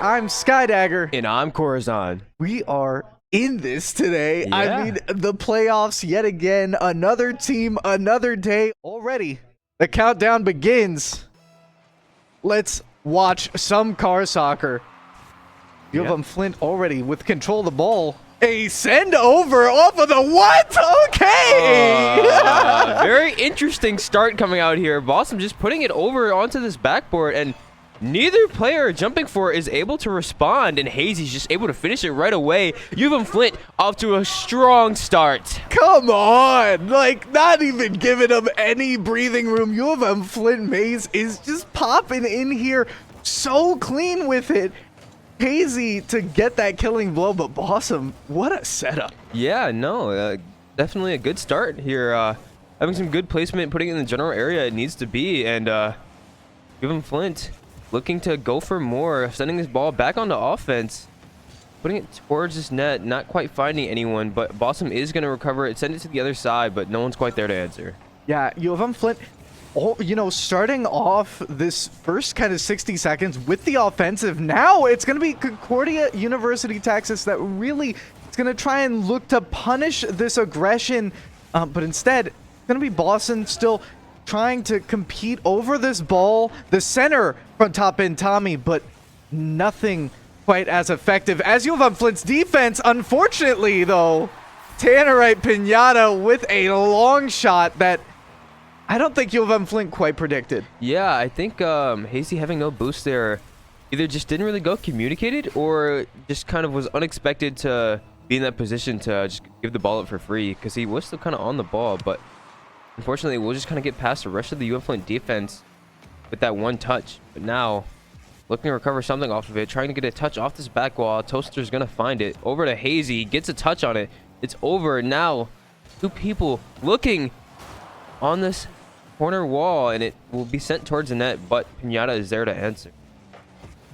I'm SkyDagger. And I'm Corazon. We are in this today. Yeah. I mean, the playoffs yet again. Another team, another day. Already, the countdown begins. Let's watch some car soccer. UM-Flint already with control of the ball. A send over off of the what? Okay. Very interesting start coming out here. Boston just putting it over onto this backboard, and neither player jumping for it is able to respond, and Hazy's just able to finish it right away. UM-Flint off to a strong start. Come on, like not even giving them any breathing room. UM-Flint Maize is just popping in here so clean with it. Hazy to get that killing blow, but Bossom, what a setup. Yeah, no, definitely a good start here. Having some good placement, putting it in the general area it needs to be, and UM-Flint looking to go for more, sending this ball back onto offense, putting it towards this net, not quite finding anyone, but Bossom is going to recover it, send it to the other side, but no one's quite there to answer. Yeah, UM-Flint, starting off this first kind of 60 seconds with the offensive. Now it's going to be Concordia University Texas that really is going to try and look to punish this aggression, but instead it's going to be Boston still trying to compete over this ball. The center from top end Tommy, but nothing quite as effective as UM-Flint's defense. Unfortunately, though, Tannerite Pinata with a long shot that I don't think UM-Flint quite predicted. Yeah, I think Hazy having no boost there either just didn't really go communicated or just kind of was unexpected to be in that position to just give the ball up for free, because he was still kind of on the ball, but unfortunately we'll just kind of get past the rest of the UM-Flint defense with that one touch. But now looking to recover something off of it, trying to get a touch off this back wall. Toaster's gonna find it over to Hazy, gets a touch on it, it's over. Now two people looking on this corner wall, and it will be sent towards the net, but Pinata is there to answer.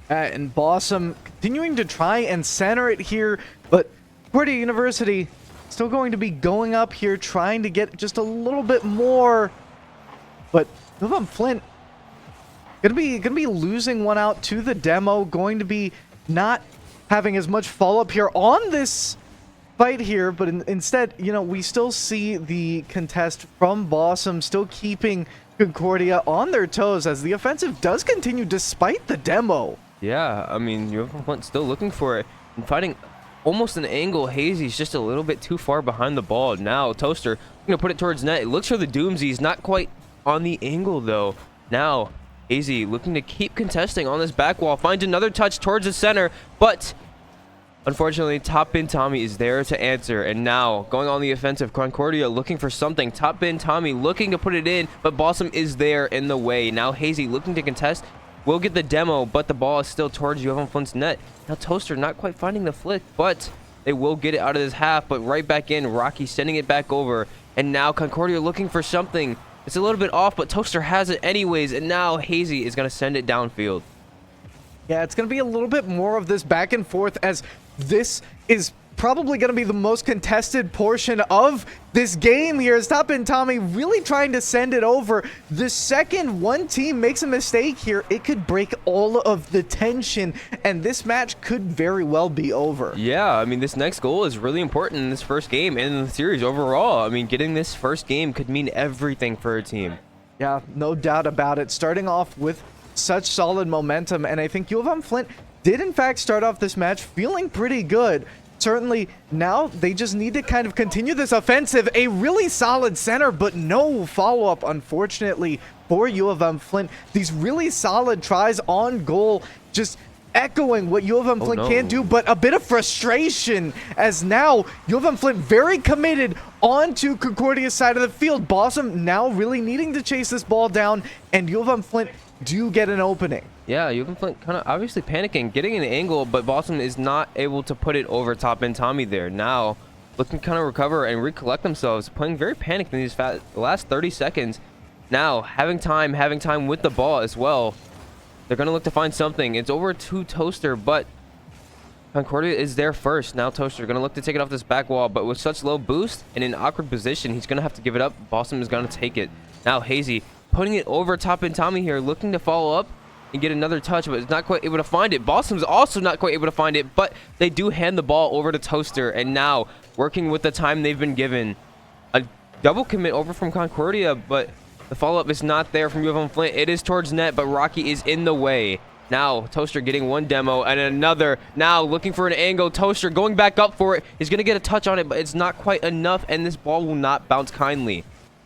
And Bossom continuing to try and center it here, but Concordia University still going to be going up here, trying to get just a little bit more. But UM-Flint gonna be losing one out to the demo, going to be not having as much follow-up here on this fight here, but instead, we still see the contest from Bossom still keeping Concordia on their toes as the offensive does continue despite the demo. Yeah, I mean, UM-Flint still looking for it and fighting almost an angle. Hazy's just a little bit too far behind the ball. Now Toaster gonna put it towards net. It looks for the Doomsies, not quite on the angle though. Now Hazy looking to keep contesting on this back wall, finds another touch towards the center, but unfortunately, top bin Tommy is there to answer, and now going on the offensive, Concordia looking for something. Top bin Tommy looking to put it in, but Bossom is there in the way. Now Hazy looking to contest, will get the demo, but the ball is still towards UM-Flint's net. Now Toaster not quite finding the flick, but they will get it out of this half, but right back in. Rocky sending it back over, and now Concordia looking for something. It's a little bit off, but Toaster has it anyways, and now Hazy is going to send it downfield. Yeah, it's going to be a little bit more of this back and forth, as this is probably going to be the most contested portion of this game here. As Top End Tommy really trying to send it over. The second one team makes a mistake here, it could break all of the tension, and this match could very well be over. Yeah, I mean, this next goal is really important in this first game and in the series overall. I mean, getting this first game could mean everything for a team. Yeah, no doubt about it. Starting off with such solid momentum, and I think UM-Flint did in fact start off this match feeling pretty good. Certainly now they just need to kind of continue this offensive. A really solid center, but no follow-up, unfortunately, for UM-Flint. These really solid tries on goal, just echoing what UM-Flint can do, but a bit of frustration as now UM-Flint very committed onto Concordia's side of the field. Bossom now really needing to chase this ball down, and UM-Flint do get an opening. Yeah, UM-Flint kind of obviously panicking, getting an angle, but Boston is not able to put it over Top End Tommy there. Now, looking to kind of recover and recollect themselves, playing very panicked in these last 30 seconds. Now, having time with the ball as well. They're going to look to find something. It's over to Toaster, but Concordia is there first. Now Toaster going to look to take it off this back wall, but with such low boost and in an awkward position, he's going to have to give it up. Boston is going to take it. Now Hazy putting it over Top End Tommy here, looking to follow up. and get another touch, but it's not quite able to find it. Bossum's also not quite able to find it, but they do hand the ball over to Toaster, and now working with the time they've been given. A double commit over from Concordia, but the follow-up is not there from UM-Flint. It is towards net, but Rocky is in the way. Now, Toaster getting one demo and another. Now, looking for an angle. Toaster going back up for it. He's going to get a touch on it, but it's not quite enough, and this ball will not bounce kindly.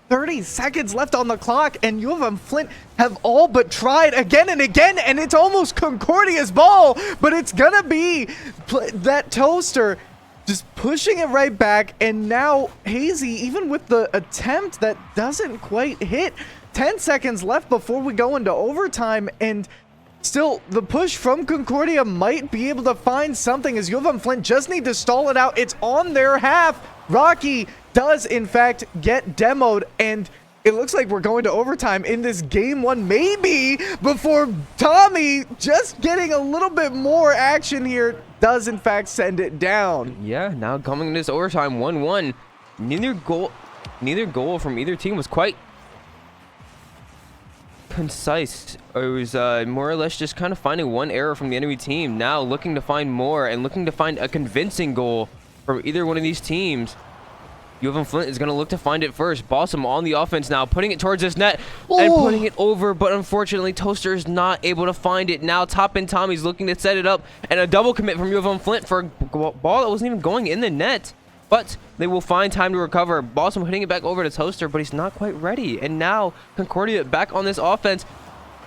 30 seconds left on the clock, and UM-Flint have all but tried again and again, and it's almost Concordia's ball, but it's going to be that Toaster just pushing it right back, and now Hazy, even with the attempt that doesn't quite hit. 10 seconds left before we go into overtime, and still, the push from Concordia might be able to find something as UM-Flint just need to stall it out. It's on their half. Rocky does, in fact, get demoed, and it looks like we're going to overtime in this game one, maybe before Tommy just getting a little bit more action here does, in fact, send it down. Yeah, now coming into this overtime, 1-1. Neither goal from either team was quite concise. It was more or less just kind of finding one error from the enemy team. Now looking to find more and looking to find a convincing goal from either one of these teams. UM-Flint is going to look to find it first. Bossum on the offense now, putting it towards this net and putting it over, but unfortunately Toaster is not able to find it. Now Top and Tommy's looking to set it up, and a double commit from UM-Flint for a ball that wasn't even going in the net. But they will find time to recover. Bossum hitting it back over to Toaster, but he's not quite ready. And now Concordia back on this offense.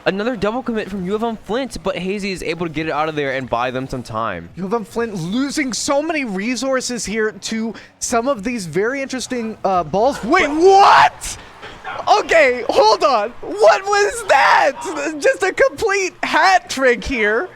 Another double commit from UM-Flint, but Hazy is able to get it out of there and buy them some time. UM-Flint losing so many resources here to some of these very interesting balls. Wait, what? Okay, hold on. What was that? Just a complete hat trick here.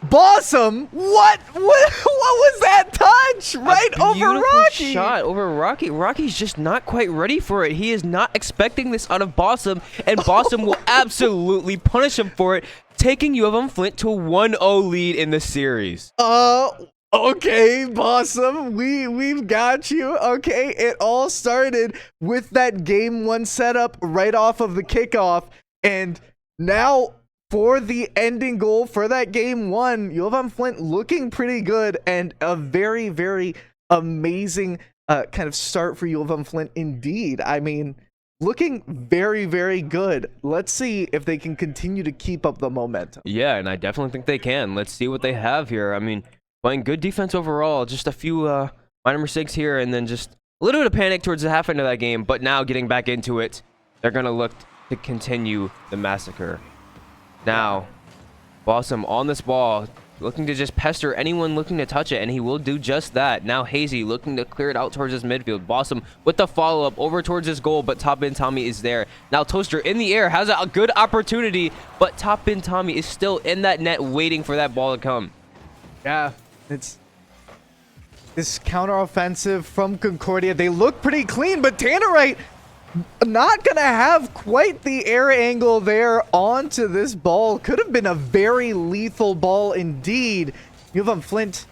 Bossum, what was that touch right over Rocky? Shot over Rocky. Rocky's just not quite ready for it. He is not expecting this out of Bossum, and Bossum will absolutely punish him for it, taking UM-Flint to a 1-0 lead in the series. Okay, Bossum, we've got you. Okay, it all started with that game one setup right off of the kickoff, and now for the ending goal for that game one, UM-Flint looking pretty good, and a very, very amazing kind of start for UM-Flint indeed. I mean, looking very, very good. Let's see if they can continue to keep up the momentum. Yeah, and I definitely think they can. Let's see what they have here. I mean, playing good defense overall, just a few minor mistakes here, and then just a little bit of panic towards the half end of that game, but now getting back into it, they're going to look to continue the massacre. Now, Bossum on this ball, looking to just pester anyone looking to touch it, and he will do just that. Now Hazy looking to clear it out towards his midfield. Bossum with the follow-up over towards his goal, but Top Bin Tommy is there. Now Toaster in the air has a good opportunity, but Top Bin Tommy is still in that net waiting for that ball to come. Yeah, it's this counteroffensive from Concordia. They look pretty clean, but Tannerite not gonna have quite the air angle there onto this ball. Could have been a very lethal ball indeed. UM-Flint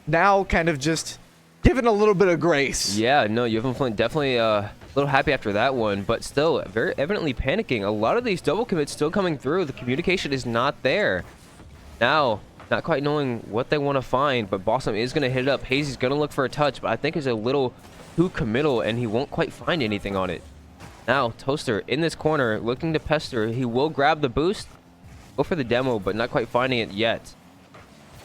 now kind of just given a little bit of grace. Yeah, no, UM-Flint definitely a little happy after that one, but still very evidently panicking. A lot of these double commits still coming through. The communication is not there. Now, not quite knowing what they want to find, but Bossum is going to hit it up. Hazy's going to look for a touch, but I think it's a little too committal, and he won't quite find anything on it. Now, Toaster in this corner, looking to pester. He will grab the boost, go for the demo, but not quite finding it yet.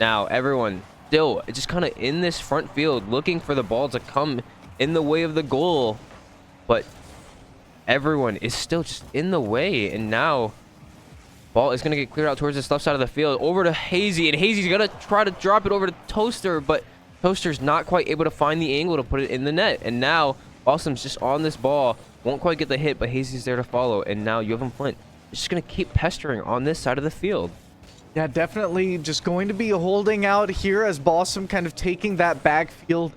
Now, everyone still just kind of in this front field, looking for the ball to come in the way of the goal. But everyone is still just in the way, and now ball is going to get cleared out towards this left side of the field, over to Hazy, and Hazy's going to try to drop it over to Toaster, but Toaster's not quite able to find the angle to put it in the net. And now, Bossum's just on this ball. Won't quite get the hit, but Hazy's there to follow. And now UM-Flint is just going to keep pestering on this side of the field. Yeah, definitely just going to be holding out here as Bossum kind of taking that backfield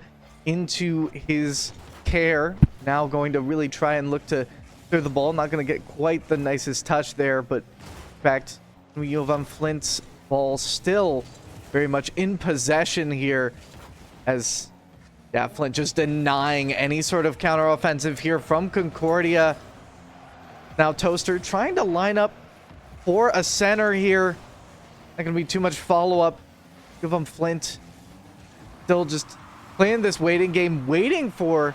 into his care. Now going to really try and look to clear the ball. Not going to get quite the nicest touch there, but in fact, UM-Flint's ball still very much in possession here as... yeah, Flint just denying any sort of counteroffensive here from Concordia. Now Toaster trying to line up for a center here. Not gonna be too much follow-up. UM-Flint still just playing this waiting game, waiting for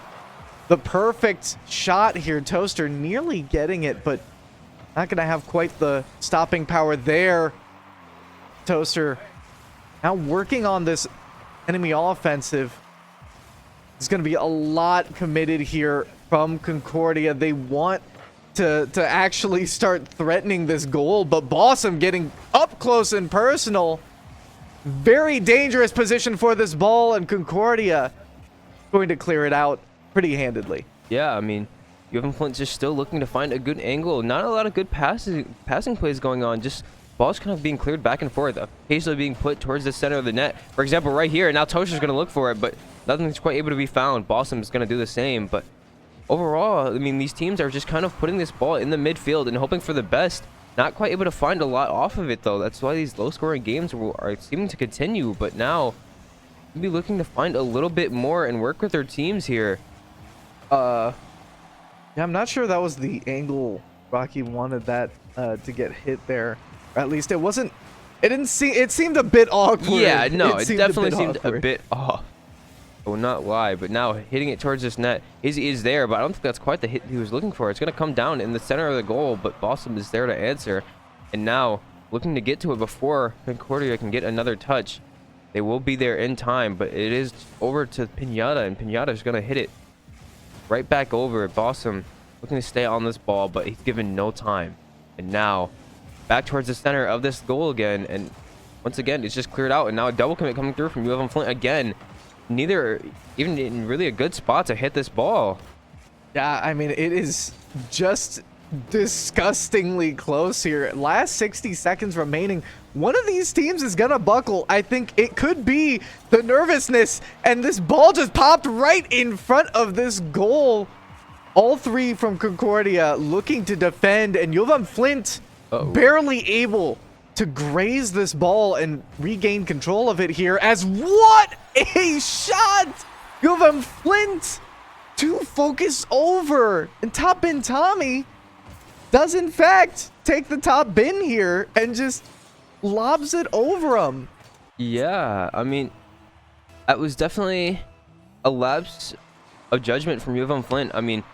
the perfect shot here. Toaster nearly getting it, but not gonna have quite the stopping power there. Toaster now working on this enemy offensive. There's gonna be a lot committed here from Concordia. They want to actually start threatening this goal, but Bossum getting up close and personal. Very dangerous position for this ball, and Concordia going to clear it out pretty handedly. Yeah, I mean, UM-Flint just still looking to find a good angle. Not a lot of good passing plays going on. Just balls kind of being cleared back and forth, occasionally being put towards the center of the net. For example, right here, now Toaster's going to look for it, but nothing's quite able to be found. Bossum is going to do the same, but overall, I mean, these teams are just kind of putting this ball in the midfield and hoping for the best. Not quite able to find a lot off of it, though. That's why these low-scoring games are seeming to continue, but now we'll be looking to find a little bit more and work with their teams here. Yeah, I'm not sure that was the angle Rocky wanted that to get hit there. Or at least it wasn't. It didn't seem. It seemed a bit awkward. Yeah, no, it definitely seemed awkward. a bit off. I will not lie, but now hitting it towards this net is there, but I don't think that's quite the hit he was looking for. It's going to come down in the center of the goal, but Bossum is there to answer. And now looking to get to it before Concordia can get another touch. They will be there in time, but it is over to Pinata, and Pinata is going to hit it right back over. Bossum looking to stay on this ball, but he's given no time. And now back towards the center of this goal again, and once again it's just cleared out, and now a double commit coming through from UM-Flint again. Neither even in really a good spot to hit this ball. Yeah, I mean, it is just disgustingly close here. Last 60 seconds remaining. One of these teams is gonna buckle. I think it could be the nervousness, and this ball just popped right in front of this goal. All three from Concordia looking to defend, and UM-Flint barely able to graze this ball and regain control of it here. As what a shot! UM-Flint to focus over, and top bin Tommy does in fact take the top bin here and just lobs it over him. Yeah, I mean, that was definitely a lapse of judgment from UM-Flint. I mean,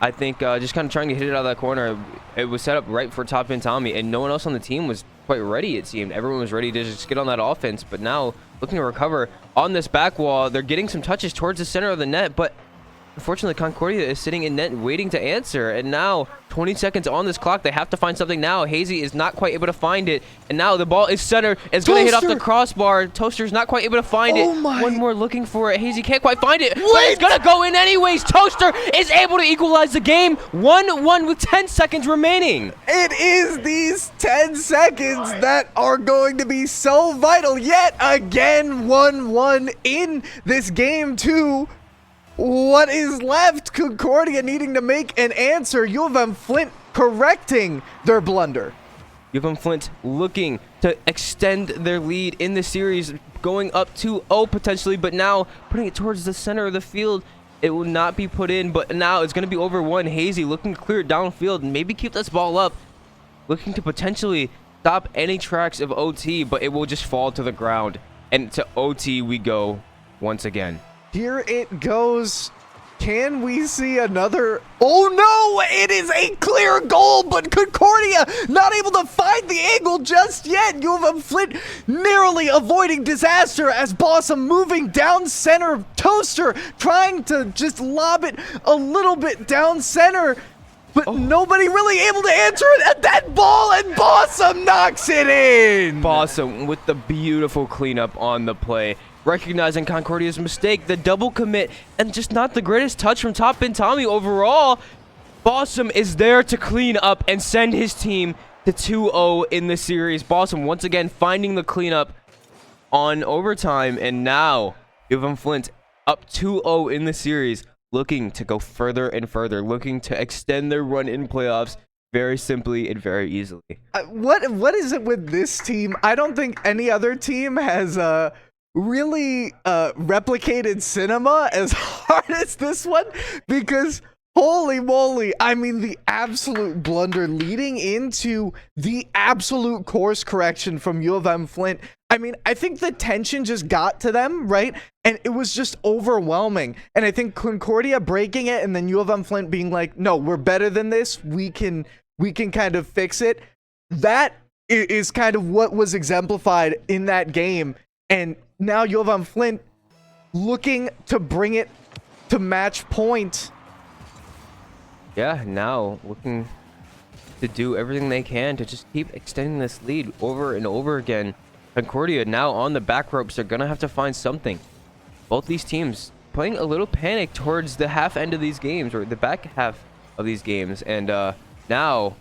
I think just kind of trying to hit it out of that corner. It was set up right for top bin Tommy, and no one else on the team was quite ready, it seemed. Everyone was ready to just get on that offense, but now looking to recover on this back wall. They're getting some touches towards the center of the net, but unfortunately Concordia is sitting in net waiting to answer, and now 20 seconds on this clock. They have to find something now. Hazy is not quite able to find it, and now the ball is centered. It's going to hit off the crossbar. Toaster's not quite able to find it. One more looking for it. Hazy can't quite find it, but it's going to go in anyways. Toaster is able to equalize the game. 1-1 with 10 seconds remaining. It is these 10 seconds that are going to be so vital. Yet again, 1-1 in this game too. What is left? Concordia needing to make an answer. UM-Flint correcting their blunder. UM-Flint looking to extend their lead in the series, going up 2-0 potentially, but now putting it towards the center of the field. It will not be put in, but now it's going to be over one. Hazy looking to clear it downfield and maybe keep this ball up, looking to potentially stop any tracks of OT, but it will just fall to the ground. And to OT we go once again. Here it goes. Can we see another? Oh no, it is a clear goal, but Concordia not able to find the angle just yet. UM-Flint narrowly avoiding disaster as Bossum moving down center. Toaster trying to just lob it a little bit down center, but nobody really able to answer it at that ball, and Bossum knocks it in. Bossum with the beautiful cleanup on the play. Recognizing Concordia's mistake, the double commit, and just not the greatest touch from top bin Tommy overall. Bossum is there to clean up and send his team to 2-0 in the series. Bossum once again finding the cleanup on overtime, and now UM-Flint up 2-0 in the series, looking to go further and further, looking to extend their run in playoffs very simply and very easily. What is it with this team? I don't think any other team has really replicated cinema as hard as this one, because Holy moly. I mean, the absolute blunder leading into the absolute course correction from U of M-Flint. I mean, I think the tension just got to them, right? And it was just overwhelming. And I think Concordia breaking it and then U of M-Flint being like, no, we're better than this. We can kind of fix it. That is kind of what was exemplified in that game. And now U of M-Flint looking to bring it to match point. Yeah, now looking to do everything they can to just keep extending this lead over and over again. Concordia now on the back ropes. They're going to have to find something. Both these teams playing a little panic towards the half end of these games, or the back half of these games. And now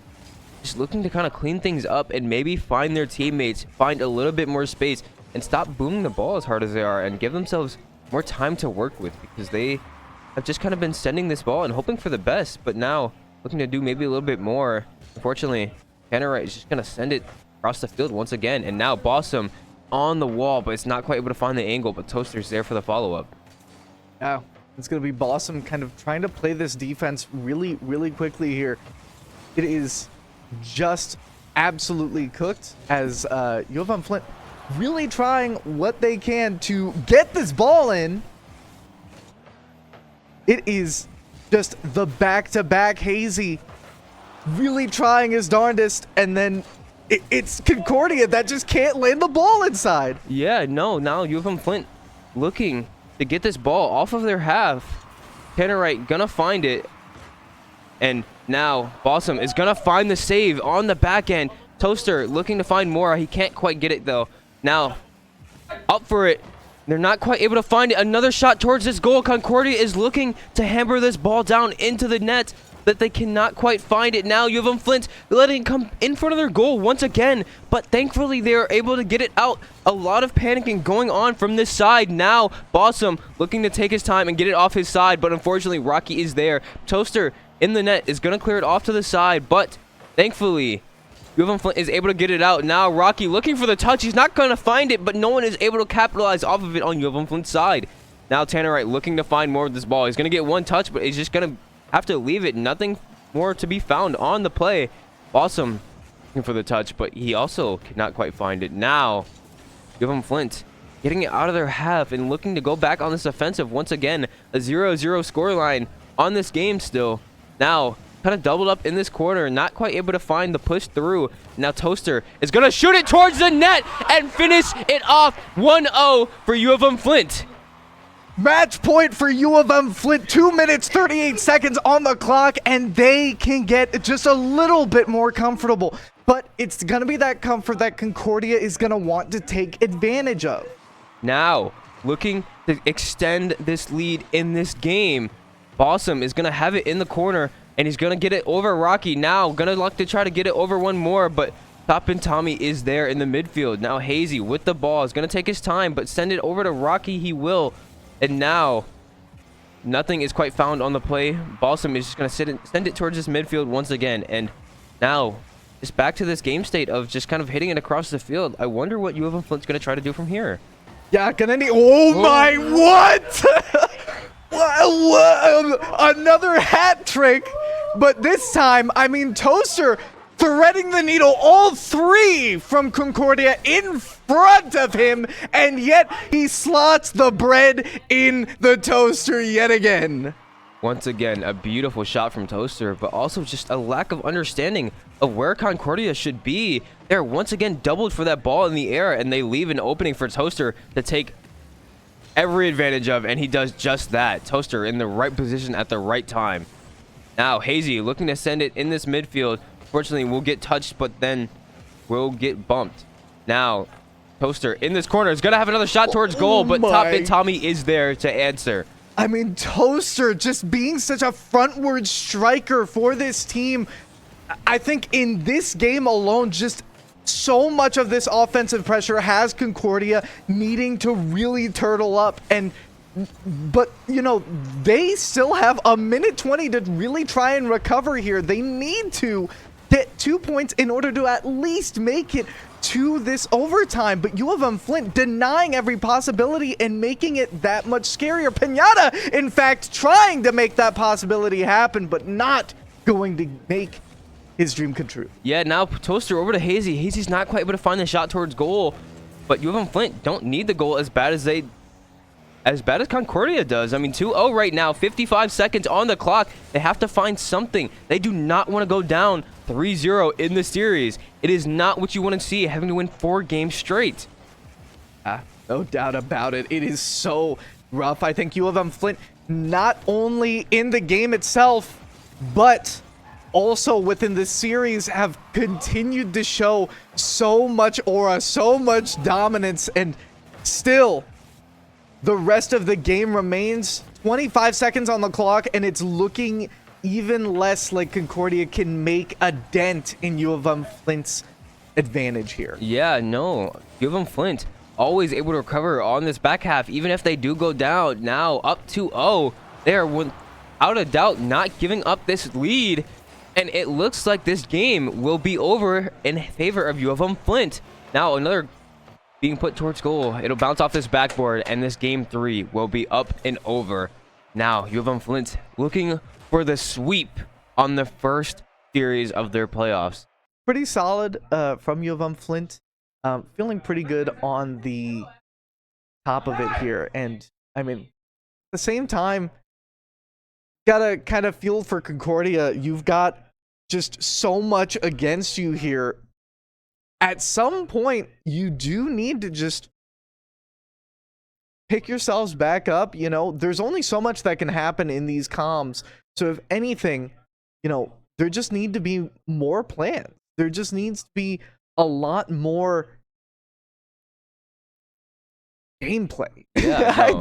just looking to kind of clean things up and maybe find their teammates, find a little bit more space, and stop booming the ball as hard as they are and give themselves more time to work with, because they have just kind of been sending this ball and hoping for the best, but now looking to do maybe a little bit more. Unfortunately, Tannerite is just going to send it across the field once again, and now Bossum on the wall, but it's not quite able to find the angle, but Toaster's there for the follow-up. Yeah, it's going to be Bossum kind of trying to play this defense really, really quickly here. It is just absolutely cooked as U of M-Flint really trying what they can to get this ball in. It is just the back-to-back Hazy really trying his darndest, and then it's Concordia that just can't land the ball inside. Yeah, no, now U of M-Flint looking to get this ball off of their half. Tannerite gonna find it, and now Bossum is gonna find the save on the back end. Toaster looking to find more. He can't quite get it though. Now up for it. They're not quite able to find it. Another shot towards this goal. Concordia is looking to hammer this ball down into the net, but they cannot quite find it. Now U of M-Flint letting it come in front of their goal once again, but thankfully they are able to get it out. A lot of panicking going on from this side. Now Bossum looking to take his time and get it off his side, but unfortunately Rocky is there. Toaster in the net is going to clear it off to the side, but thankfully U of M-Flint is able to get it out. Now Rocky looking for the touch. He's not going to find it, but no one is able to capitalize off of it on U of M-Flint's side. Now Tannerite looking to find more of this ball. He's going to get one touch, but he's just going to have to leave it. Nothing more to be found on the play. Awesome looking for the touch, but he also cannot quite find it. Now U of M-Flint getting it out of their half and looking to go back on this offensive once again. A 0-0 scoreline on this game still. Now kind of doubled up in this corner, not quite able to find the push through. Now Toaster is going to shoot it towards the net and finish it off. 1-0 for U of M-Flint. Match point for U of M-Flint. 2 minutes, 38 seconds on the clock, and they can get just a little bit more comfortable. But it's going to be that comfort that Concordia is going to want to take advantage of. Now, looking to extend this lead in this game. Bossum is going to have it in the corner, and he's going to get it over Rocky. Now, going to look to try to get it over one more, but Toppin Tommy is there in the midfield. Now, Hazy with the ball is going to take his time, but send it over to Rocky he will. And now, nothing is quite found on the play. Bossum is just going to send it towards this midfield once again. And now, just back to this game state of just kind of hitting it across the field. I wonder what U of M-Flint's going to try to do from here. Yeah, gonna need... Oh my, what? Another hat trick, but this time, I mean, Toaster threading the needle, all three from Concordia in front of him, and yet he slots the bread in the Toaster yet again. Once again, a beautiful shot from Toaster, but also just a lack of understanding of where Concordia should be. They're once again doubled for that ball in the air, and they leave an opening for Toaster to take every advantage of, and he does just that. Toaster in the right position at the right time. Now Hazy looking to send it in this midfield. Fortunately, we'll get touched, but then we'll get bumped. Now Toaster in this corner is gonna have another shot towards goal, but Toppin Tommy is there to answer. I mean, Toaster just being such a frontward striker for this team. I think in this game alone, just so much of this offensive pressure has Concordia needing to really turtle up. But, you know, they still have a minute 20 to really try and recover here. They need to get 2 points in order to at least make it to this overtime. But UM-Flint denying every possibility and making it that much scarier. Pinata, in fact, trying to make that possibility happen, but not going to make his dream come true. Yeah, now Toaster over to Hazy. Hazy's not quite able to find the shot towards goal, but UM-Flint don't need the goal as bad as Concordia does. I mean, 2-0 right now, 55 seconds on the clock. They have to find something. They do not want to go down 3-0 in the series. It is not what you want to see, having to win 4 games straight. No doubt about it. It is so rough. I think UM-Flint, not only in the game itself, but also within the series, have continued to show so much aura, so much dominance, and still the rest of the game remains. 25 seconds on the clock, and it's looking even less like Concordia can make a dent in UM-Flint's advantage here. Yeah, no. UM-Flint always able to recover on this back half, even if they do go down. Now up 2-0. They are without a doubt not giving up this lead, and it looks like this game will be over in favor of UM-Flint. Now another being put towards goal. It'll bounce off this backboard, and this game 3 will be up and over. Now UM-Flint looking for the sweep on the first series of their playoffs. Pretty solid from UM-Flint. Feeling pretty good on the top of it here. And I mean, at the same time, gotta kind of feel for Concordia. You've got just so much against you here. At some point, you do need to just pick yourselves back up. You know, there's only so much that can happen in these comms. So if anything, you know, there just need to be more plans. There just needs to be a lot more gameplay. Yeah,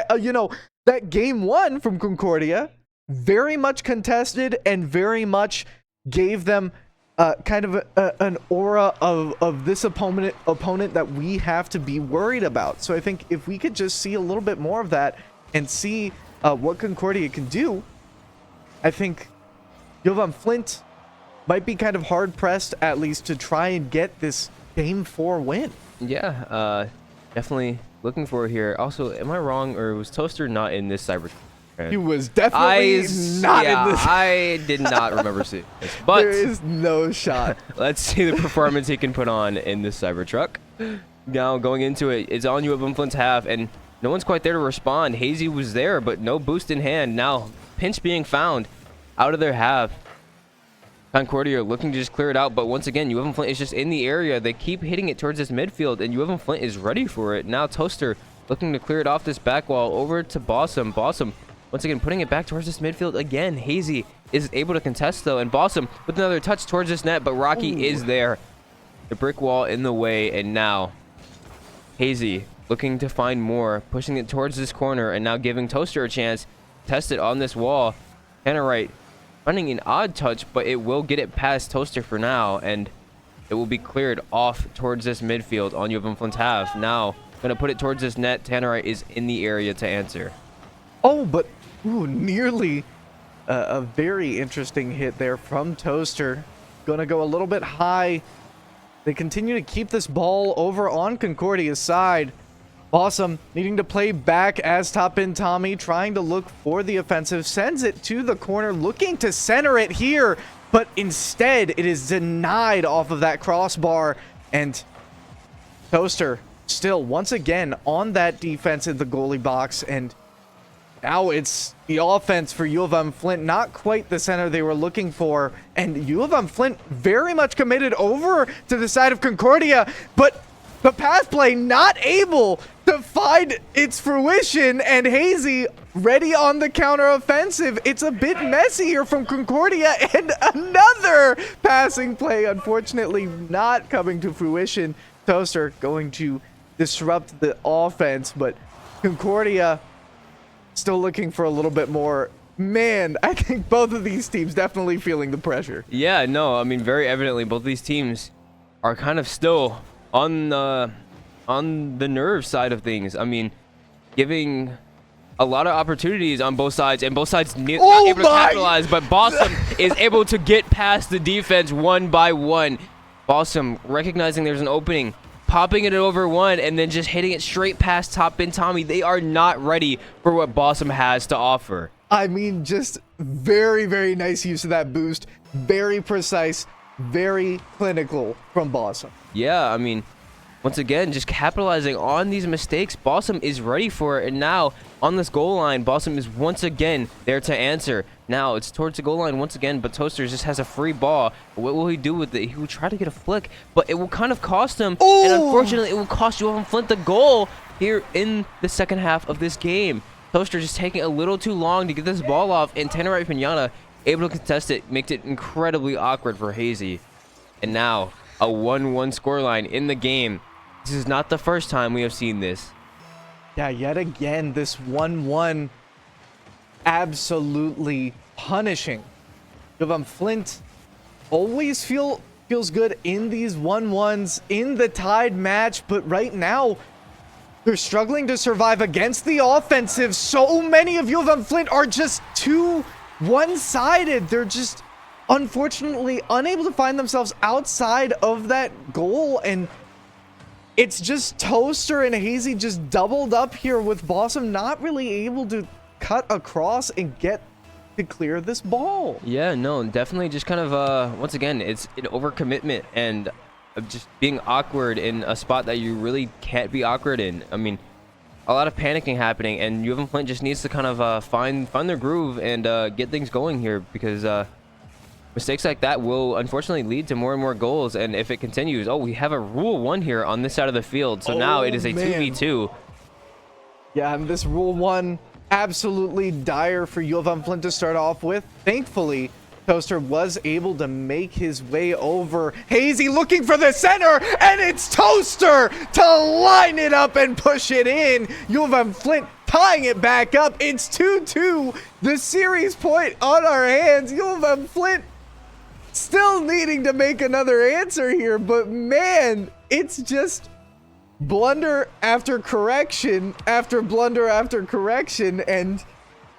no. You know, that game 1 from Concordia, very much contested and very much gave them kind of an aura of this opponent that we have to be worried about. So I think if we could just see a little bit more of that and see what Concordia can do, I think UM-Flint might be kind of hard pressed, at least, to try and get this game 4 win. Yeah, definitely looking for it here. Also, am I wrong, or was Toaster not in this cyber? He was definitely not in this. I did not remember seeing this, but there is no shot. Let's see the performance he can put on in this Cybertruck. Now going into it, it's on UM-Flint's half, and no one's quite there to respond. Hazy was there, but no boost in hand. Now pinch being found out of their half. Concordia looking to just clear it out, but once again, UM-Flint is just in the area. They keep hitting it towards this midfield, and UM-Flint is ready for it. Now Toaster looking to clear it off this back wall over to Bossum. Bossum once again putting it back towards this midfield again. Hazy is able to contest though, and Bossum with another touch towards this net, but Rocky is there. The brick wall in the way, and now Hazy looking to find more, pushing it towards this corner, and now giving Toaster a chance. Test it on this wall. Tannerite finding an odd touch, but it will get it past Toaster for now, and it will be cleared off towards this midfield on UM-Flint's half. Now gonna put it towards this net. Tannerite is in the area to answer. Oh, but nearly a very interesting hit there from Toaster. Gonna go a little bit high. They continue to keep this ball over on Concordia's side. Bossum needing to play back as top in Tommy, trying to look for the offensive. Sends it to the corner, looking to center it here, but instead it is denied off of that crossbar. And Toaster still once again on that defense in the goalie box, and now it's the offense for UM-Flint, not quite the center they were looking for. And UM-Flint very much committed over to the side of Concordia, but the pass play not able to find its fruition, and Hazy ready on the counter offensive. It's a bit messier from Concordia, and another passing play unfortunately not coming to fruition. Toaster going to disrupt the offense, but Concordia still looking for a little bit more. Man, I think both of these teams definitely feeling the pressure. Yeah, no, I mean, very evidently both these teams are kind of still on the nerve side of things. I mean, giving a lot of opportunities on both sides, and both sides not able to capitalize, but Bossum is able to get past the defense one by one. Awesome, recognizing there's an opening, popping it over one, and then just hitting it straight past top bin Tommy. They are not ready for what Bossum has to offer. I mean, just very, very nice use of that boost. Very precise, very clinical from Bossum. Yeah, I mean, once again, just capitalizing on these mistakes. Bossum is ready for it, and now on this goal line, Bossum is once again there to answer. Now it's towards the goal line once again, but Toaster just has a free ball. What will he do with it? He will try to get a flick, but it will kind of cost him. Ooh. And unfortunately, it will cost UM-Flint the goal here in the second half of this game. Toaster just taking a little too long to get this ball off, and Tannerite Pinata able to contest it, makes it incredibly awkward for Hazy. And now a 1-1 scoreline in the game. This is not the first time we have seen this. Yeah, yet again, this 1-1 absolutely punishing. UM-Flint always feels good in these 1-1s in the tied match, but right now they're struggling to survive against the offensive. So many of UM-Flint are just too one-sided. They're just unfortunately unable to find themselves outside of that goal, and it's just Toaster and Hazy just doubled up here with Bossum not really able to cut across and get to clear this ball. Yeah, no, definitely just kind of, once again, it's an overcommitment and just being awkward in a spot that you really can't be awkward in. I mean, a lot of panicking happening, and UM-Flint just needs to kind of find their groove and get things going here, because mistakes like that will unfortunately lead to more and more goals. And if it continues, we have a Rule 1 here on this side of the field, so now it is a 2v2. Yeah, and this Rule 1 absolutely dire for UM-Flint to start off with. Thankfully, Toaster was able to make his way over. Hazy looking for the center, and it's Toaster to line it up and push it in. UM-Flint tying it back up. It's 2-2. The series point on our hands. UM-Flint still needing to make another answer here, but man, it's just blunder after correction after blunder after correction, and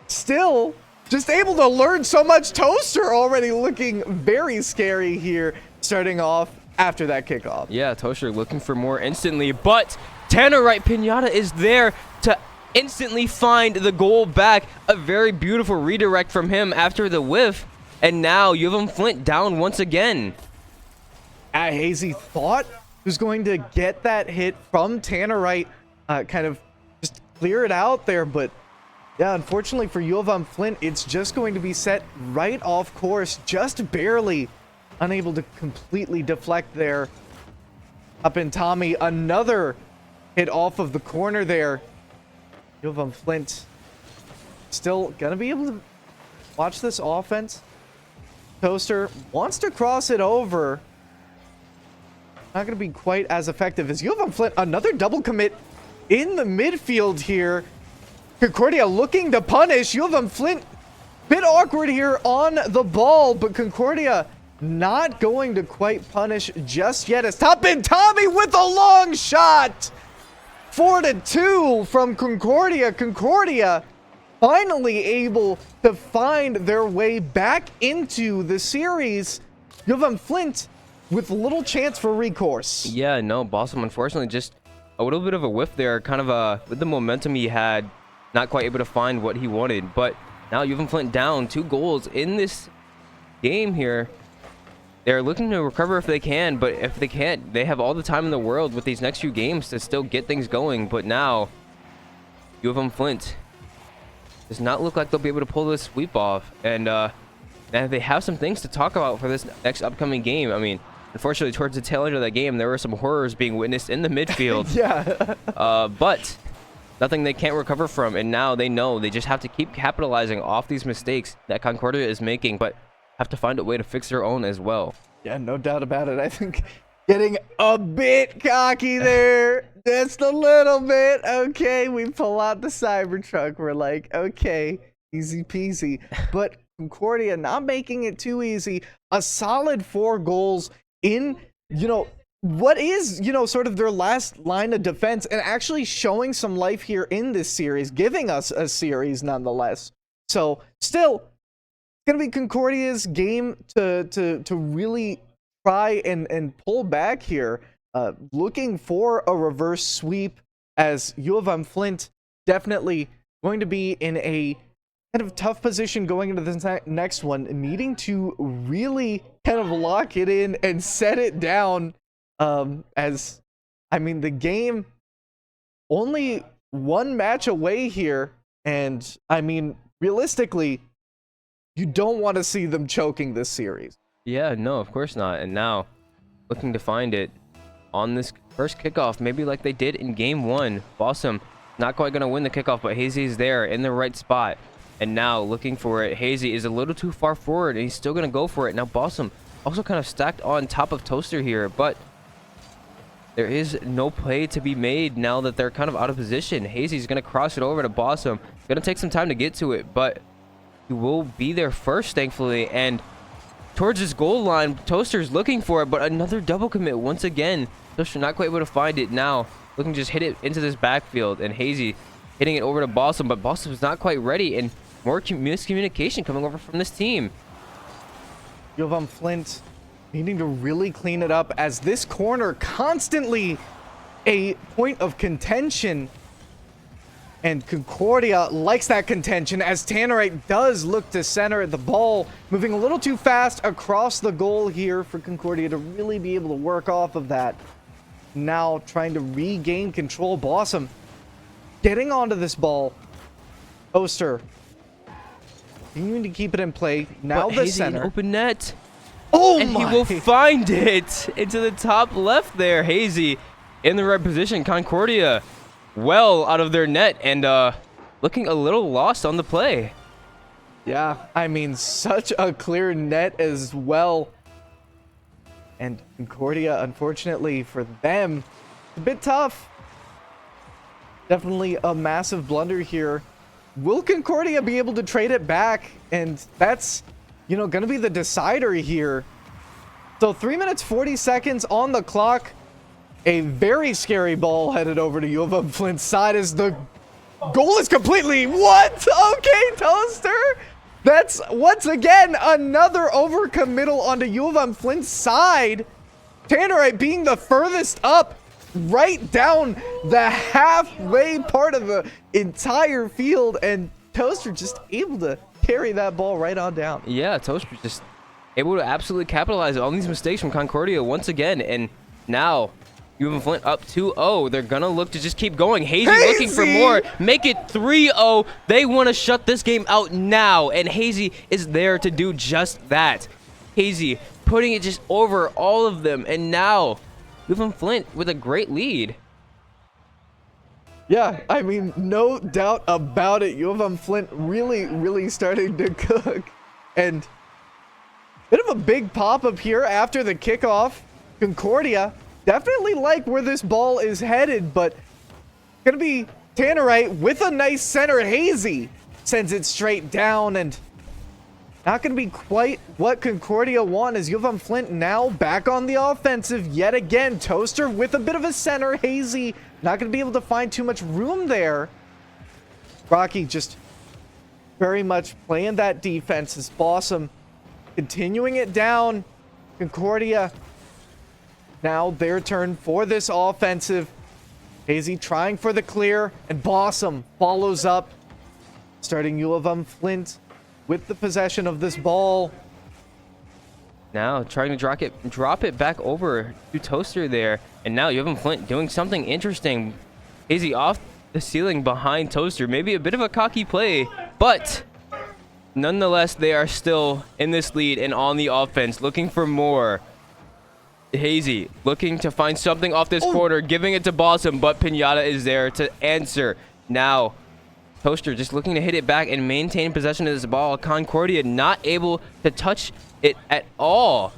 still just able to learn so much. Toaster already looking very scary here, starting off after that kickoff. Yeah, Toaster looking for more instantly, but Tannerite Pinata is there to instantly find the goal back. A very beautiful redirect from him after the whiff, and now UM-Flint down once again. Hazy thought he was going to get that hit from Tannerite, kind of just clear it out there, but yeah, unfortunately for UM-Flint, it's just going to be set right off course, just barely unable to completely deflect there. Up in Tommy, another hit off of the corner there. UM-Flint still gonna be able to watch this offense. Toaster wants to cross it over. Not gonna be quite as effective as UM-Flint. Another double commit in the midfield here. Concordia looking to punish. UM-Flint bit awkward here on the ball, but Concordia not going to quite punish just yet. As top in Tommy with a long shot. 4-2 from Concordia. Concordia finally able to find their way back into the series. UM-Flint with little chance for recourse. Yeah, no, Bossum unfortunately just a little bit of a whiff there, kind of with the momentum he had, not quite able to find what he wanted. But now UM-Flint down 2 goals in this game here. They're looking to recover if they can, but if they can't, they have all the time in the world with these next few games to still get things going. But now UM-Flint does not look like they'll be able to pull this sweep off, and they have some things to talk about for this next upcoming game. I mean, unfortunately, towards the tail end of that game, there were some horrors being witnessed in the midfield. Yeah. But nothing they can't recover from, and now they know they just have to keep capitalizing off these mistakes that Concordia is making, but have to find a way to fix their own as well. Yeah, no doubt about it. I think getting a bit cocky there. Just a little bit. Okay, we pull out the Cybertruck. We're like, okay, easy peasy. But Concordia not making it too easy. A solid 4 goals in, what is, sort of their last line of defense, and actually showing some life here in this series, giving us a series nonetheless. So still gonna be Concordia's game to really try and pull back here, looking for a reverse sweep, as UM-Flint definitely going to be in a kind of tough position going into this next one, needing to really kind of lock it in and set it down, as I mean, the game only one match away here, and I mean, realistically, you don't want to see them choking this series. Yeah, no, of course not. And now looking to find it on this first kickoff, maybe like they did in game one. Bossum not quite going to win the kickoff, but Hazy is there in the right spot. And now looking for it. Hazy is a little too far forward, and he's still going to go for it. Now Bossum also kind of stacked on top of Toaster here, but there is no play to be made now that they're kind of out of position. Hazy's going to cross it over to Bossum. Going to take some time to get to it, but he will be there first, thankfully. And towards his goal line, Toaster's looking for it, but another double commit once again. Toaster not quite able to find it now. Looking to just hit it into this backfield, and Hazy hitting it over to Bossum, but Bossum's not quite ready, and more miscommunication coming over from this team. UM-Flint needing to really clean it up, as this corner constantly a point of contention, and Concordia likes that contention, as Tannerite does look to center the ball, moving a little too fast across the goal here for Concordia to really be able to work off of that. Now trying to regain control. Bossum getting onto this ball. Toaster continuing to keep it in play. Now but the Hazy center. Open net. Oh and my. He will find it into the top left there. Hazy in the right position. Concordia well out of their net, and looking a little lost on the play. Yeah, I mean, such a clear net as well. And Concordia, unfortunately for them, a bit tough. Definitely a massive blunder here. Will Concordia be able to trade it back? And that's, you know, going to be the decider here. So 3 minutes, 40 seconds on the clock. A very scary ball headed over to UM-Flint's side as the goal is completely... What? Okay, Toaster. That's, once again, another overcommittal onto UM-Flint's side. Tannerite being the furthest up, right down the halfway part of the entire field, and Toaster just able to carry that ball right on down. Yeah, Toaster just able to absolutely capitalize on these mistakes from Concordia once again, and now UM-Flint up 2-0. They're gonna look to just keep going. Hazy looking for more. Make it 3-0. They want to shut this game out now, and Hazy is there to do just that. Hazy putting it just over all of them, and now UM-Flint with a great lead. Yeah, I mean, no doubt about it. UM-Flint really starting to cook. And bit of a big pop-up here after the kickoff. Concordia definitely like where this ball is headed, but gonna be Tannerite with a nice center. Hazy sends it straight down, and not gonna be quite what Concordia want, as UM-Flint now back on the offensive yet again. Toaster with a bit of a center. Hazy not gonna be able to find too much room there. Rocky just very much playing that defense as Bossum continuing it down. Concordia now their turn for this offensive. Hazy trying for the clear, and Bossum follows up, starting UM-Flint with the possession of this ball. Now trying to drop it back over to Toaster there, and now UM-Flint doing something interesting. Hazy off the ceiling behind Toaster, maybe a bit of a cocky play, but nonetheless they are still in this lead and on the offense, looking for more. Hazy looking to find something off this corner, giving it to Bossum, but Pinata is there to answer. Now Toaster just looking to hit it back and maintain possession of this ball. Concordia not able to touch it at all.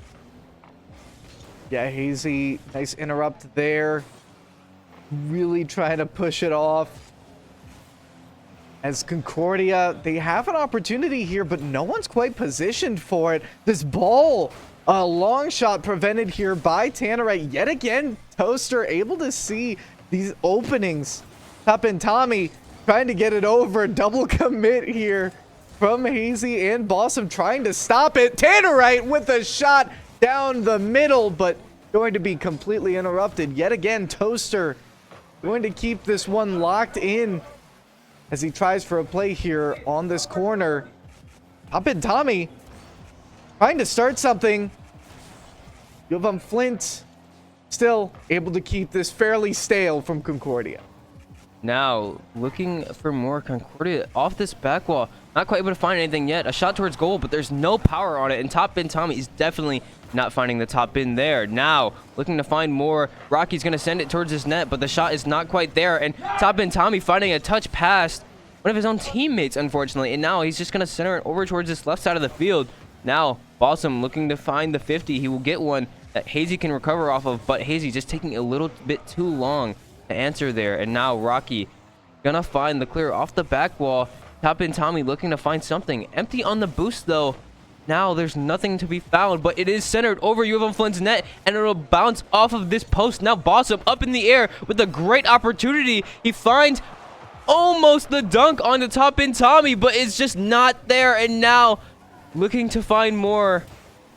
Yeah, Hazy, nice interrupt there. Really trying to push it off. As Concordia, they have an opportunity here, but no one's quite positioned for it. This ball, a long shot prevented here by Tannerite. Yet again, Toaster able to see these openings. Top and Tommy trying to get it over. Double commit here. from Hazy and Bossum trying to stop it. Tannerite with a shot down the middle, but going to be completely interrupted. Yet again, Toaster going to keep this one locked in as he tries for a play here on this corner. Up in Tommy trying to start something. UM-Flint still able to keep this fairly stale from Concordia. Now, looking for more Concordia off this back wall. Not quite able to find anything yet. A shot towards goal, but there's no power on it. And top bin Tommy is definitely not finding the top bin there. Now, looking to find more. Rocky's going to send it towards his net, but the shot is not quite there. And top bin Tommy finding a touch past one of his own teammates, unfortunately. And now he's just going to center it over towards this left side of the field. Now, Bossum looking to find the 50. He will get one that Hazy can recover off of, but Hazy just taking a little bit too long to answer there. And now Rocky gonna find the clear off the back wall. Top in Tommy looking to find something. Empty on the boost though. Now there's nothing to be found, but it is centered over UM-Flint's net, and it'll bounce off of this post. Now Bossum up in the air with a great opportunity. He finds almost the dunk on the top in Tommy, but it's just not there. And now looking to find more.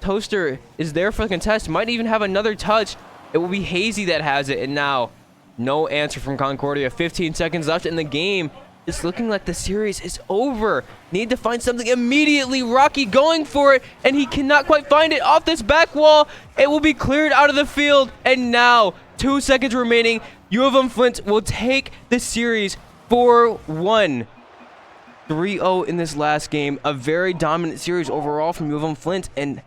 Toaster is there for the contest. Might even have another touch. It will be Hazy that has it. And now no answer from Concordia. 15 seconds left in the game. It's looking like the series is over. Need to find something immediately. Rocky going for it, and he cannot quite find it off this back wall. It will be cleared out of the field. And now 2 seconds remaining. UM-Flint will take the series 4-1. 3-0 in this last game. A very dominant series overall from UM-Flint, and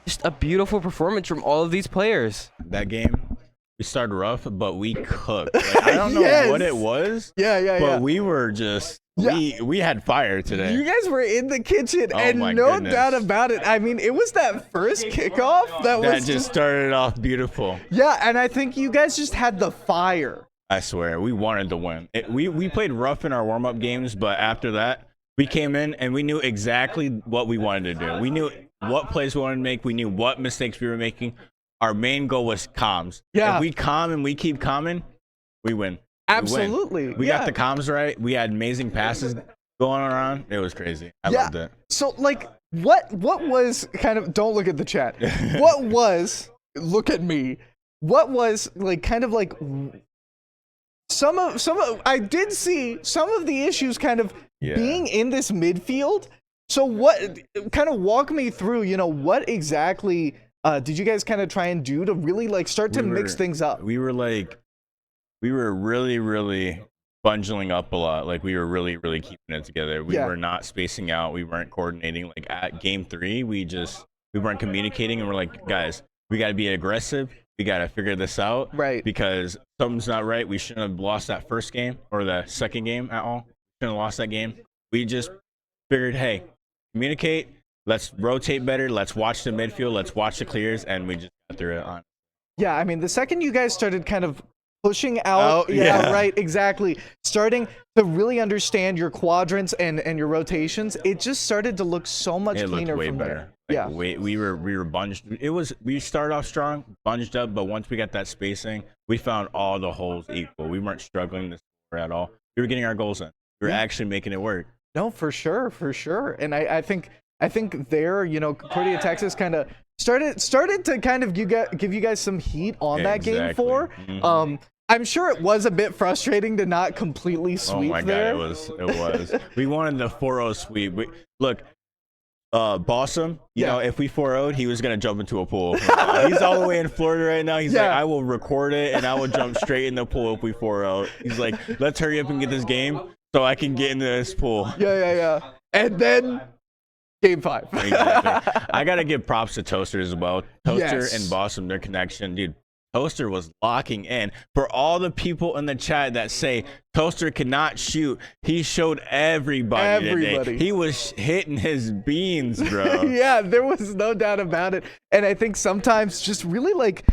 just a beautiful performance from all of these players. That game, we started rough, but we cooked. Like, I don't know what it was. But we were just, we had fire today. You guys were in the kitchen, and no doubt about it. I mean, it was that first kickoff that was just started off beautiful. Yeah, and I think you guys just had the fire. I swear, we wanted to win. We played rough in our warm-up games, but after that, we came in and we knew exactly what we wanted to do. We knew what plays we wanted to make. We knew what mistakes we were making. Our main goal was comms. Yeah. If we calm and we keep calming, we win. Absolutely. We got the comms right. We had amazing passes going around. It was crazy. I loved it. So, like, what was kind of, don't look at the chat. What was, look at me. What was, like, kind of like, some of I did see some of the issues kind of being in this midfield. So what, kind of walk me through, you know, what exactly did you guys kind of try and do to really like start to mix things up? We were really bungling up a lot. Like we were really keeping it together. We were not spacing out. We weren't coordinating. Like at game 3, we weren't communicating, and we're like, guys, we got to be aggressive. We got to figure this out. Right. Because something's not right. We shouldn't have lost that first game or the second game at all. Shouldn't have lost that game. We just figured, hey, communicate. Let's rotate better. Let's watch the midfield. Let's watch the clears, and we just got through it on. Yeah, I mean, the second you guys started kind of pushing out, right, exactly, starting to really understand your quadrants and your rotations, it just started to look so much cleaner way from better. there. Like, we were bunged. We started off strong, bunged up, but once we got that spacing, we found all the holes equal. We weren't struggling to score at all. We were getting our goals in. We were actually making it work. No, for sure. And I think there, you know, Concordia, Texas kind of started to kind of give you guys some heat on that game 4. I'm sure it was a bit frustrating to not completely sweep there. Oh my God, it was. We wanted the 4-0 sweep. Look, Bossum, you know, if we 4-0'd, he was going to jump into a pool. He's all the way in Florida right now. He's like, I will record it and I will jump straight in the pool if we 4-0. He's like, let's hurry up and get this game so I can get into this pool. Yeah. And then game 5. Exactly. I got to give props to Toaster as well. Toaster and Bossum, their connection. Dude, Toaster was locking in. For all the people in the chat that say Toaster cannot shoot, he showed everybody today. He was hitting his beans, bro. Yeah, there was no doubt about it. And I think sometimes just really like,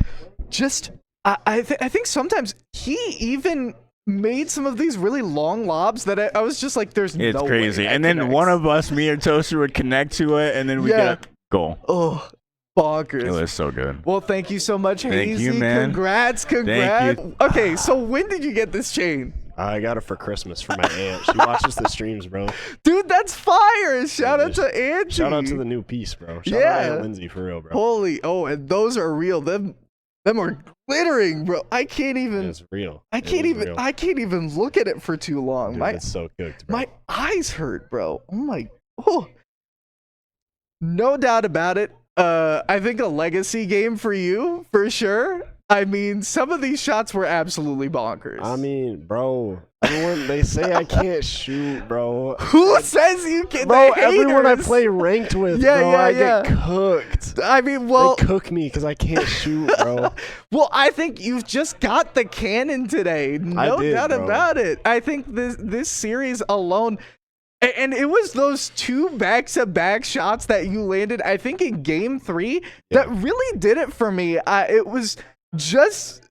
I think sometimes he even made some of these really long lobs that I was just like, there's no way. It's crazy. And then one of us, me or Toaster, would connect to it, and then we get a goal. Oh, bonkers. It was so good. Well, thank you so much, Hazy. Thank you, man. Congrats. Thank you. Okay, so when did you get this chain? I got it for Christmas for my aunt. She watches the streams, bro. Dude, that's fire. Shout out to Angie. Shout out to the new piece, bro. Shout out to Aunt Lindsay for real, bro. Holy, and those are real. Them are glittering, bro. I can't even. It's real. I can't even look at it for too long. Dude, it's so cooked, bro. My eyes hurt, bro. Oh. No doubt about it. I think a legacy game for you, for sure. I mean, some of these shots were absolutely bonkers. I mean, bro, everyone, they say I can't shoot, bro. Who says you can? Bro, everyone I play ranked with, I get cooked. I mean, they cook me because I can't shoot, bro. Well, I think you've just got the cannon today. No doubt about it. I think this series alone. And it was those 2 back-to-back shots that you landed, I think, in game 3 that really did it for me. It was just,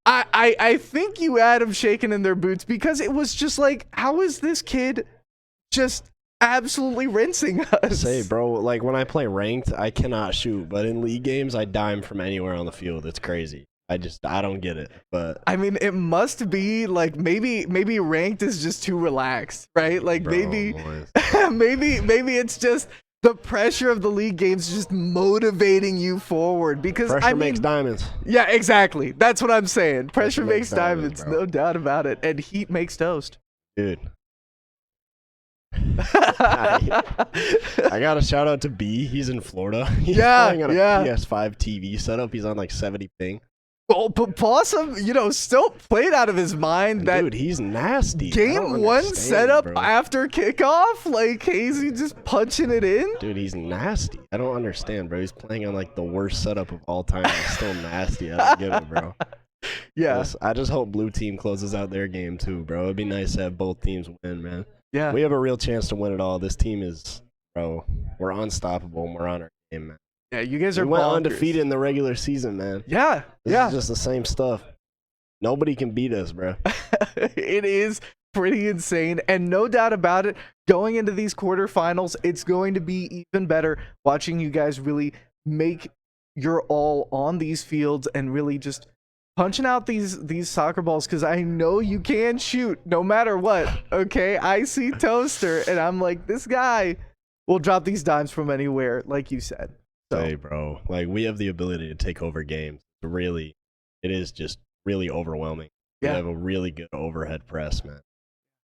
I think you had them shaking in their boots because it was just like, how is this kid just absolutely rinsing us? Say, bro, like when I play ranked, I cannot shoot, but in league games, I dime from anywhere on the field. It's crazy. I don't get it, but I mean, it must be like maybe ranked is just too relaxed, right? Like maybe it's just the pressure of the league games just motivating you forward because pressure makes diamonds. Yeah, exactly. That's what I'm saying. Pressure makes diamonds, no doubt about it. And heat makes toast. Dude. I got a shout out to B. He's in Florida. He's playing on a PS5 TV setup. He's on like 70 ping. Well, but Possum, still played out of his mind. That dude, he's nasty. Game 1 setup after kickoff, like Hazy just punching it in. Dude, he's nasty. I don't understand, bro. He's playing on like the worst setup of all time. He's still nasty. I don't get it, bro. Yeah. I just hope blue team closes out their game too, bro. It'd be nice to have both teams win, man. Yeah. We have a real chance to win it all. This team is, bro, we're unstoppable and we're on our game, man. Yeah, you guys are went undefeated in the regular season, man. Yeah, this is just the same stuff. Nobody can beat us, bro. It is pretty insane, and no doubt about it, going into these quarterfinals, it's going to be even better watching you guys really make your all on these fields and really just punching out these soccer balls because I know you can shoot no matter what. Okay, I see Toaster, and I'm like, this guy will drop these dimes from anywhere, like you said. So. Hey, bro, like we have the ability to take over games. Really, it is just really overwhelming. We have a really good overhead press, man.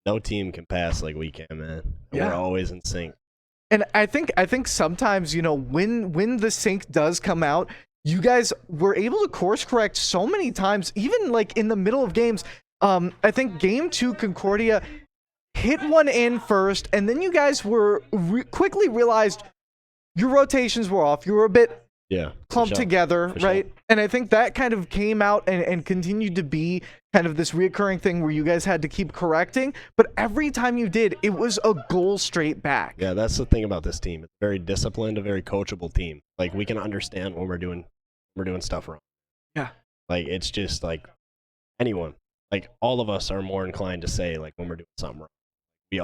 No team can pass like we can, man. We're always in sync. And I think sometimes, when the sync does come out, you guys were able to course correct so many times, even like in the middle of games. I think game 2 Concordia hit one in first, and then you guys were quickly realized your rotations were off. You were a bit clumped together, right? And I think that kind of came out and continued to be kind of this reoccurring thing where you guys had to keep correcting. But every time you did, it was a goal straight back. Yeah, that's the thing about this team. It's very disciplined, a very coachable team. Like we can understand when we're doing stuff wrong. Yeah. Like it's just like anyone, like all of us are more inclined to say like when we're doing something wrong. We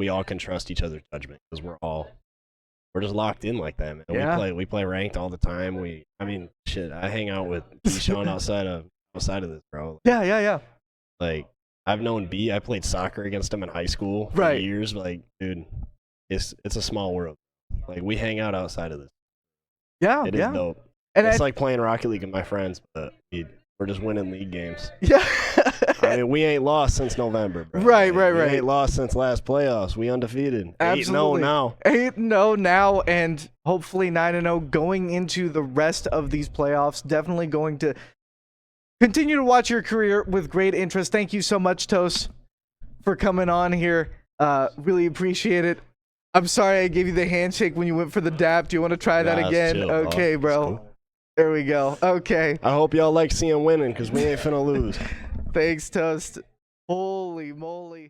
all can trust each other's judgment because we're just locked in like that, man. Yeah. We play ranked all the time. I hang out with Sean outside of this, bro. Yeah. Like I've known B. I played soccer against him in high school for years. Like, dude, it's a small world. Like we hang out outside of this. Yeah, it is dope. And it's like playing Rocket League with my friends, but we're just winning league games. Yeah. I mean, we ain't lost since November, bro. Right. We ain't lost since last playoffs. We undefeated. Absolutely. 8-0 now. 8-0 now, and hopefully 9-0 going into the rest of these playoffs. Definitely going to continue to watch your career with great interest. Thank you so much, Toast, for coming on here. Really appreciate it. I'm sorry I gave you the handshake when you went for the dap. Do you want to try that again? Chill, okay, bro. Cool. There we go. Okay. I hope y'all like seeing winning because we ain't finna lose. Thanks, Toast. Holy moly.